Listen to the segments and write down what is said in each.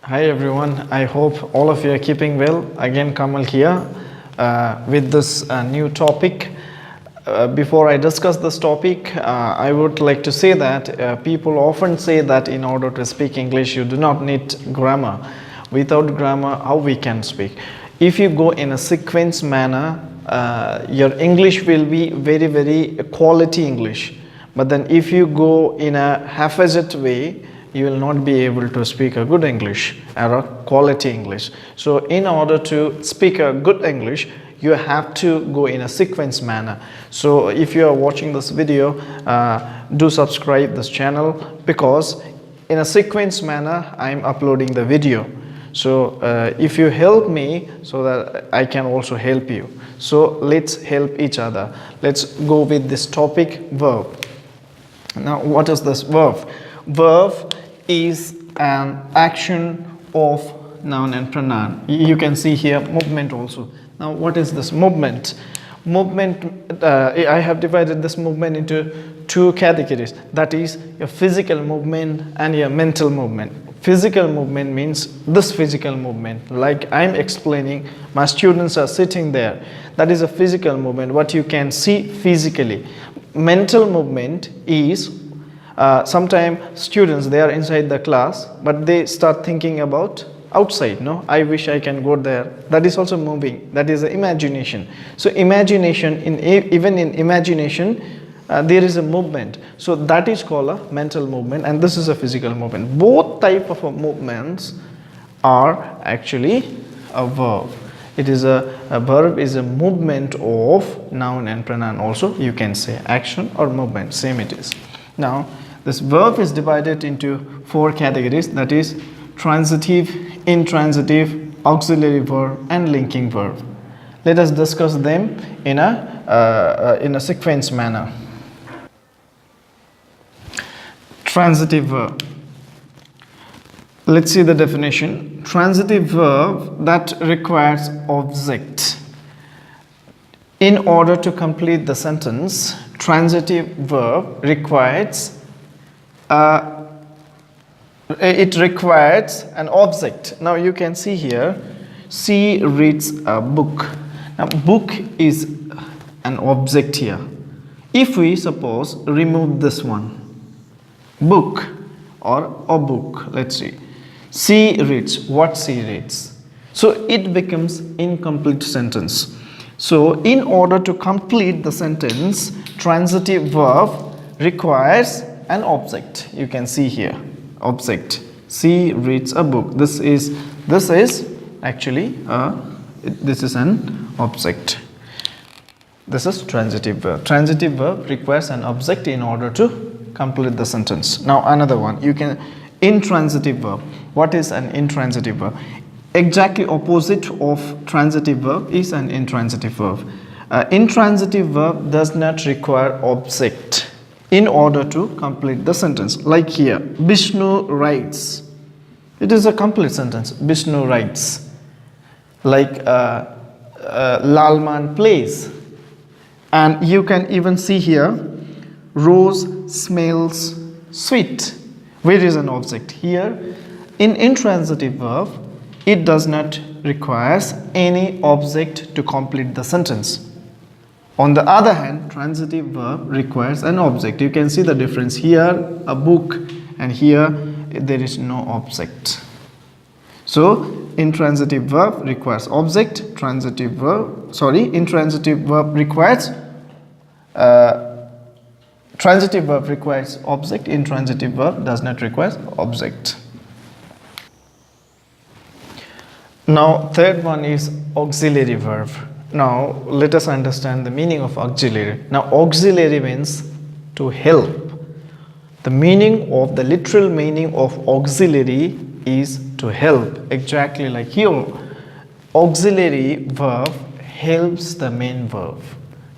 Hi everyone, I hope all of you are keeping well. Again, Kamal here with this new topic. Before I discuss this topic, I would like to say that people often say that in order to speak English, you do not need grammar. Without grammar, how we can speak? If you go in a sequence manner, your English will be very quality English. But then if you go in a haphazard way, you will not be able to speak a good English or a quality English. So in order to speak a good English, you have to go in a sequence manner. So if you are watching this video, do subscribe this channel, because in a sequence manner I am uploading the video. So if you help me, so that I can also help you. So let's help each other. Let's go with this topic, verb. Now what is this verb? Verb is an action of noun and pronoun. You can see here movement also. Now what is this movement? Movement, I have divided this movement into two categories. That is your physical movement and your mental movement. Physical movement means this physical movement, like I'm explaining, my students are sitting there. That is a physical movement, what you can see physically. Mental movement is sometimes students, they are inside the class, but they start thinking about outside. No, I wish I can go there. That is also moving. That is imagination. So imagination, even in imagination, there is a movement. So that is called a mental movement, and this is a physical movement. Both type of movements are actually a verb. It is a verb is a movement of noun and pronoun. Also you can say action or movement, same it is. Now this verb is divided into four categories, that is transitive, intransitive, auxiliary verb and linking verb. Let us discuss them in a sequence manner. Transitive verb. Let's see the definition. Transitive verb that requires object. In order to complete the sentence, transitive verb requires it requires an object. Now you can see here, she reads a book. Now book is an object here. If we suppose remove this one, book or a book, let's see, she reads, what she reads, so it becomes incomplete sentence. So in order to complete the sentence, transitive verb requires an object. You can see here, object. She reads a book. This is actually this is an object. This is transitive verb. Transitive verb requires an object in order to complete the sentence. Now another one, you can intransitive verb. What is an intransitive verb? Exactly opposite of transitive verb is an intransitive verb. Intransitive verb does not require object in order to complete the sentence. Like here, Vishnu writes. It is a complete sentence. Vishnu writes. Like Lalman plays. And you can even see here, Rose smells sweet. Where is an object? Here, in intransitive verb, it does not require any object to complete the sentence. On the other hand, transitive verb requires an object. You can see the difference here, a book, and here there is no object. So intransitive verb requires object, intransitive verb requires transitive verb requires object, intransitive verb does not require object. Now third one is auxiliary verb. Now let us understand the meaning of auxiliary. Now auxiliary means to help. The literal meaning of auxiliary is to help. Exactly like here, auxiliary verb helps the main verb.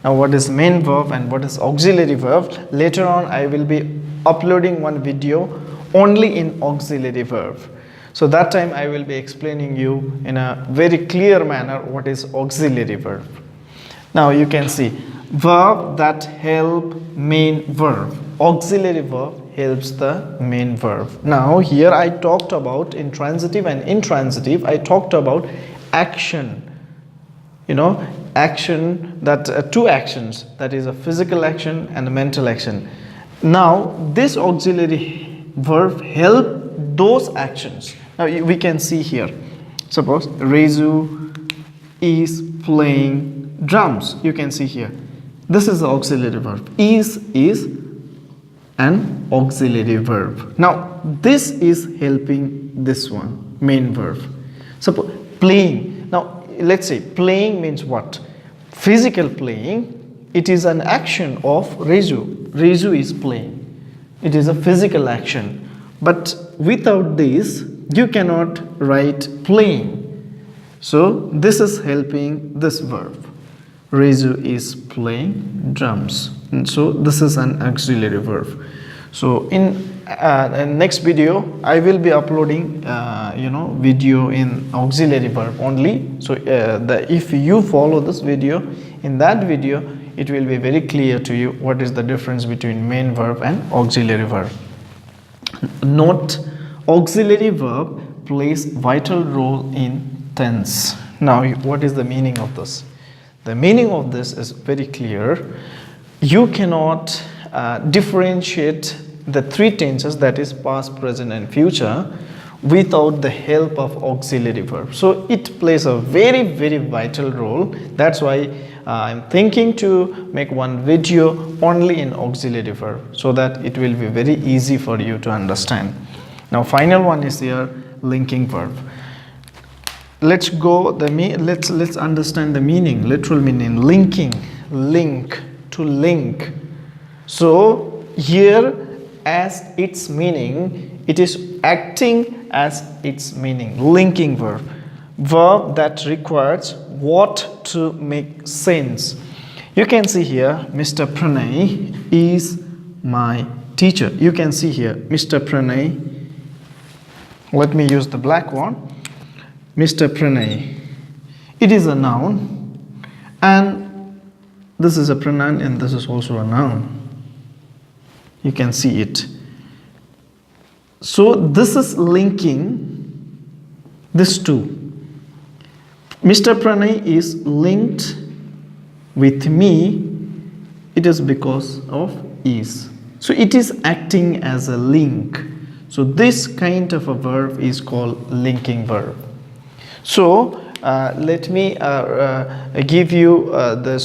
Now what is main verb and what is auxiliary verb? Later on I will be uploading one video only in auxiliary verb. So that time I will be explaining you in a very clear manner what is auxiliary verb. Now you can see verb that help main verb. Auxiliary verb helps the main verb. Now here I talked about intransitive and intransitive. I talked about action, action, that two actions, that is a physical action and a mental action. Now this auxiliary verb help those actions. Now we can see here, suppose Rezu is playing drums. You can see here, this is the auxiliary verb. Is an auxiliary verb. Now this is helping this one, main verb. Suppose playing. Now let's say playing means what? Physical playing. It is an action of Rezu. Rezu is playing. It is a physical action. But without this, you cannot write playing. So this is helping this verb. Rezu is playing drums. And so this is an auxiliary verb. So in next video, I will be uploading video in auxiliary verb only. So if you follow this video, in that video it will be very clear to you what is the difference between main verb and auxiliary verb. Note, auxiliary verb plays vital role in tense. Now what is the meaning of this? The meaning of this is very clear. You cannot differentiate the three tenses, that is past, present and future, without the help of auxiliary verb. So it plays a very, very vital role. That's why I'm thinking to make one video only in auxiliary verb, so that it will be very easy for you to understand. Now final one is here, linking verb. Let's understand the meaning, literal meaning. Linking, link, to link. So here, as its meaning, it is acting as its meaning. Linking verb, verb that requires what to make sense. You can see here, Mr. Pranay is my teacher. You can see here, Mr. Pranay. Let me use the black one. Mr. Pranay. It is a noun, and this is a pronoun, and this is also a noun. You can see it. So this is linking this two. Mr. Pranay is linked with me. It is because of is. So it is acting as a link. So this kind of a verb is called linking verb. So let me give you the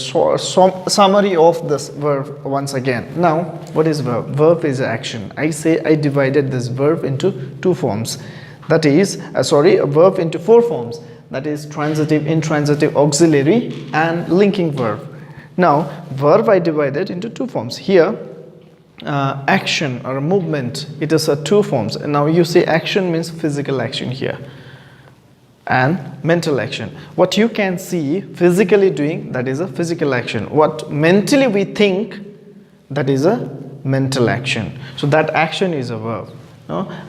summary of this verb once again. Now, what is verb? Verb is action. I divided this verb into two forms. That is, a verb into four forms. That is transitive, intransitive, auxiliary and linking verb. Now, verb I divided into two forms. Here, action or movement, it is two forms. And now you see action means physical action here, and mental action. What you can see physically doing, that is a physical action. What mentally we think, that is a mental action. So that action is a verb.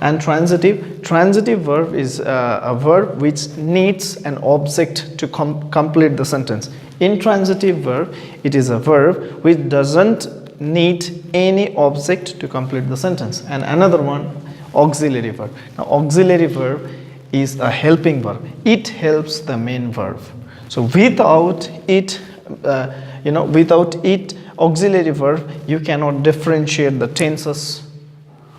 And transitive verb is a verb which needs an object to complete the sentence. Intransitive verb, it is a verb which doesn't need any object to complete the sentence. And another one, auxiliary verb. Now auxiliary verb is a helping verb. It helps the main verb. So without it, auxiliary verb, you cannot differentiate the tenses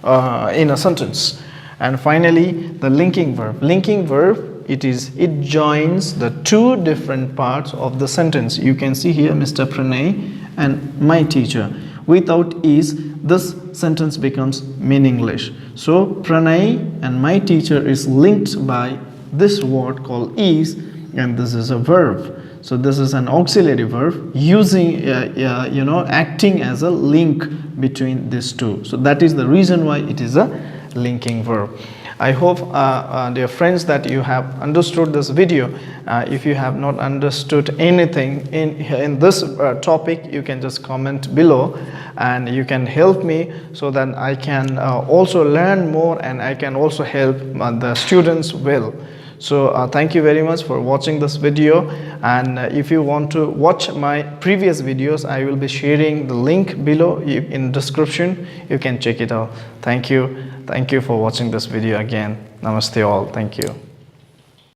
in a sentence. And finally, the linking verb. Linking verb, it joins the two different parts of the sentence. You can see here, Mr. Pranay and my teacher. Without is, this sentence becomes meaningless. So Pranay and my teacher is linked by this word called is, and this is a verb. So this is an auxiliary verb using acting as a link between these two. So that is the reason why it is a linking verb. I hope, dear friends, that you have understood this video. If you have not understood anything in this topic, you can just comment below and you can help me so that I can also learn more and I can also help the students well. So thank you very much for watching this video, and if you want to watch my previous videos, I will be sharing the link below in description. You can check it out. Thank you for watching this video again. Namaste all. Thank you.